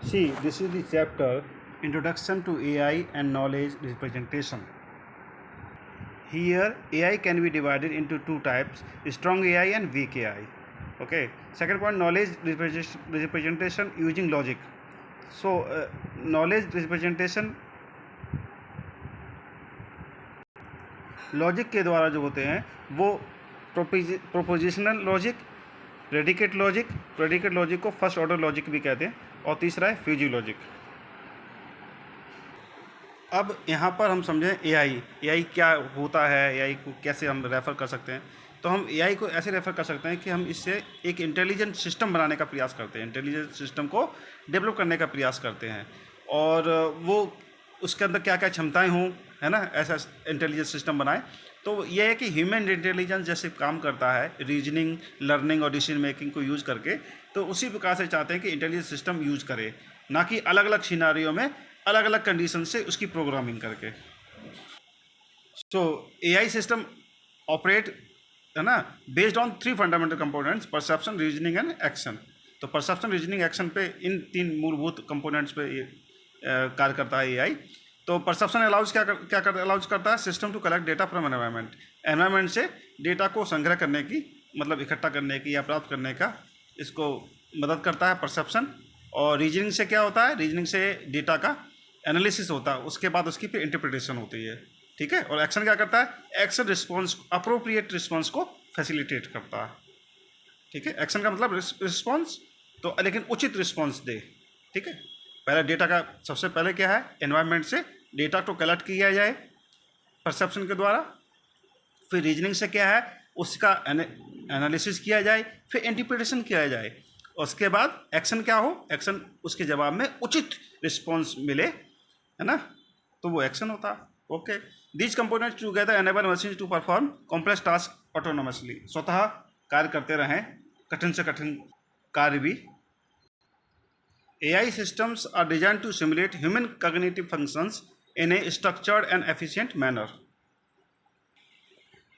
See, this is the chapter Introduction to AI and Knowledge Representation. Here, AI can be divided into two types, strong AI and weak AI. Okay. Second point, knowledge representation using logic. So, knowledge representation logic के द्वारा जो होते हैं वो prepositional logic, predicate logic को first order logic भी कहते हैं, और तीसरा है फ्यूजी लॉजिक। अब यहाँ पर हम समझें एआई क्या होता है, एआई को कैसे हम रेफ़र कर सकते हैं। तो हम एआई को ऐसे रेफ़र कर सकते हैं कि हम इससे एक इंटेलिजेंट सिस्टम बनाने का प्रयास करते हैं, इंटेलिजेंट सिस्टम को डेवलप करने का प्रयास करते हैं, और वो उसके अंदर क्या क्या क्षमताएं हों, है ना, ऐसा इंटेलिजेंट सिस्टम बनाएं। तो ये है कि ह्यूमन इंटेलिजेंस जैसे काम करता है रीजनिंग, लर्निंग और डिसीजन मेकिंग को यूज़ करके, तो उसी प्रकार से चाहते हैं कि इंटेलिजेंट सिस्टम यूज़ करे, ना कि अलग अलग सिनारियों में अलग अलग कंडीशन से उसकी प्रोग्रामिंग करके। सो एआई सिस्टम ऑपरेट, है ना, based on three fundamental components, perception, reasoning and action. तो परसेप्शन, रीजनिंग, एक्शन पे, इन तीन मूलभूत कंपोनेंट्स पे ये कार्य करता है एआई। तो परसेप्शन अलाउज अलाउज करता है system to collect data from environment से डेटा को संग्रह करने की, मतलब इकट्ठा करने की या प्राप्त करने का, इसको मदद करता है परसेप्शन। और रीजनिंग से क्या होता है, रीजनिंग से डेटा का एनालिसिस होता है, उसके बाद उसकी फिर इंटरप्रिटेशन होती है, ठीक है। और एक्शन क्या करता है, एक्शन रिस्पॉन्स, अप्रोप्रिएट रिस्पॉन्स को फैसिलिटेट करता है, ठीक है। एक्शन का मतलब रिस्पॉन्स, तो लेकिन उचित रिस्पॉन्स दे, ठीक है। पहले डेटा का, सबसे पहले क्या है, एनवायरनमेंट से डेटा को कलेक्ट किया जाए परसेप्शन के द्वारा, फिर रीजनिंग से क्या है, उसका एनालिसिस किया जाए, फिर इंटरप्रिटेशन किया जाए, उसके बाद एक्शन क्या हो, एक्शन उसके जवाब में उचित रिस्पॉन्स मिले, है ना, तो वो एक्शन होता है। Okay, these components together enable machine to perform complex task autonomously, स्वतः कार्य करते रहें, कठिन से कठिन कार्य भी। AI systems are designed to simulate human cognitive functions in a structured and efficient manner.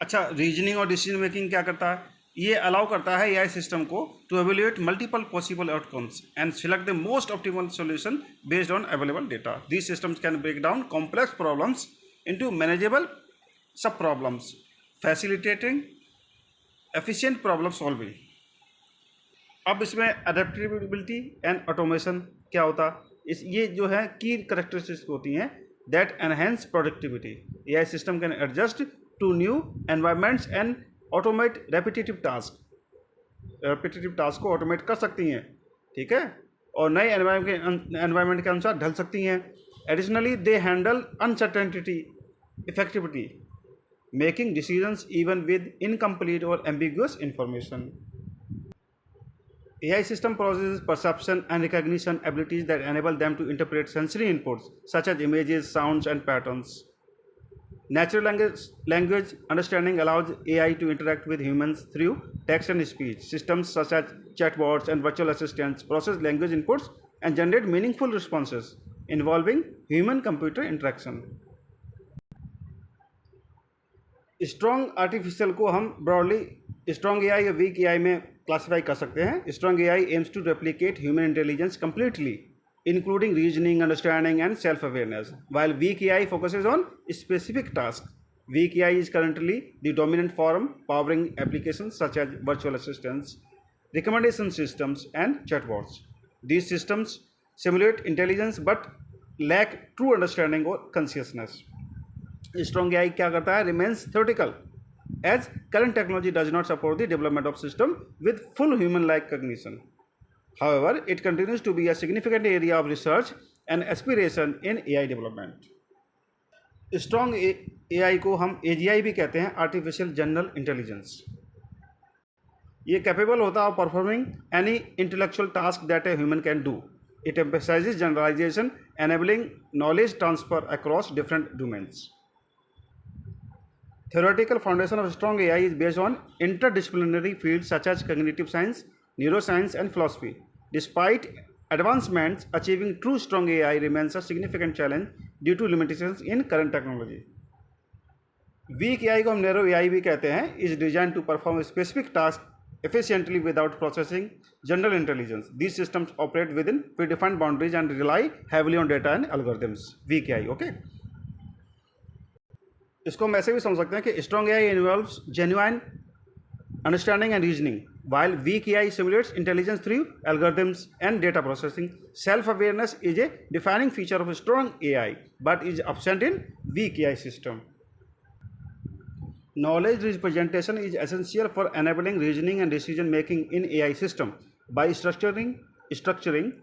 अच्छा, रीजनिंग और डिसीजन मेकिंग क्या करता है, ये अलाउ करता है AI सिस्टम को to evaluate multiple possible outcomes and select the most optimal solution based on available data. These systems can break down complex problems into manageable sub problems, facilitating efficient problem solving. अब इसमें adaptability and automation क्या होता है, इस ये जो है की करेक्टरिस्टिक्स होती हैं that enhance productivity. AI system can adjust to new environments and automate repetitive task को ऑटोमेट कर सकती हैं, ठीक है, और नए एनवायरमेंट के अनुसार ढल सकती हैं। Additionally they handle uncertainty effectivity, making decisions even with incomplete और ambiguous information. AI system possesses perception and recognition abilities that enable them to interpret sensory inputs such as images, sounds, and patterns. Natural language understanding allows AI to interact with humans through text and speech. Systems such as chatbots and virtual assistants process language inputs and generate meaningful responses involving human-computer interaction. Strong artificial को हम broadly strong AI या weak AI में classify कर सकते हैं। Strong AI aims to replicate human intelligence completely including reasoning, understanding and self awareness, while weak AI focuses on specific tasks. Weak AI is currently the dominant form powering applications such as virtual assistants, recommendation systems, and chatbots. These systems simulate intelligence but lack true understanding or consciousness. Strong AI क्या करता है, remains theoretical as current technology does not support the development of system with full human-like cognition. However, it continues to be a significant area of research and aspiration in AI development. Strong AI को हम AGI भी कहते हैं, artificial general intelligence. ये capable होता है performing any intellectual task that a human can do. It emphasizes generalization, enabling knowledge transfer across different domains. Theoretical foundation of strong AI is based on interdisciplinary fields such as cognitive science, neuroscience, and philosophy. Despite advancements, achieving true strong AI remains a significant challenge due to limitations in current technology. Weak AI को हम narrow AI भी कहते हैं, is designed to perform a specific task efficiently without processing general intelligence. These systems operate within predefined boundaries and rely heavily on data and algorithms. Weak AI. Okay. इसको हम ऐसे भी समझ सकते हैं कि strong AI involves genuine understanding and reasoning, while weak AI simulates intelligence through algorithms and data processing. Self-awareness is a defining feature of a strong AI, but is absent in weak AI system. Knowledge representation is essential for enabling reasoning and decision making in AI system. By structuring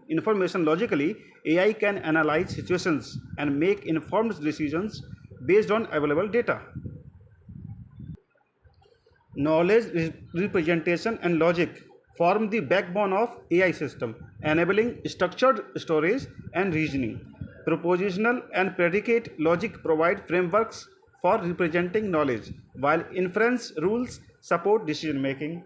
information logically, AI can analyze situations and make informed decisions based on available data. Knowledge representation and logic form the backbone of AI system, enabling structured storage and reasoning. Propositional and predicate logic provide frameworks for representing knowledge, while inference rules support decision making.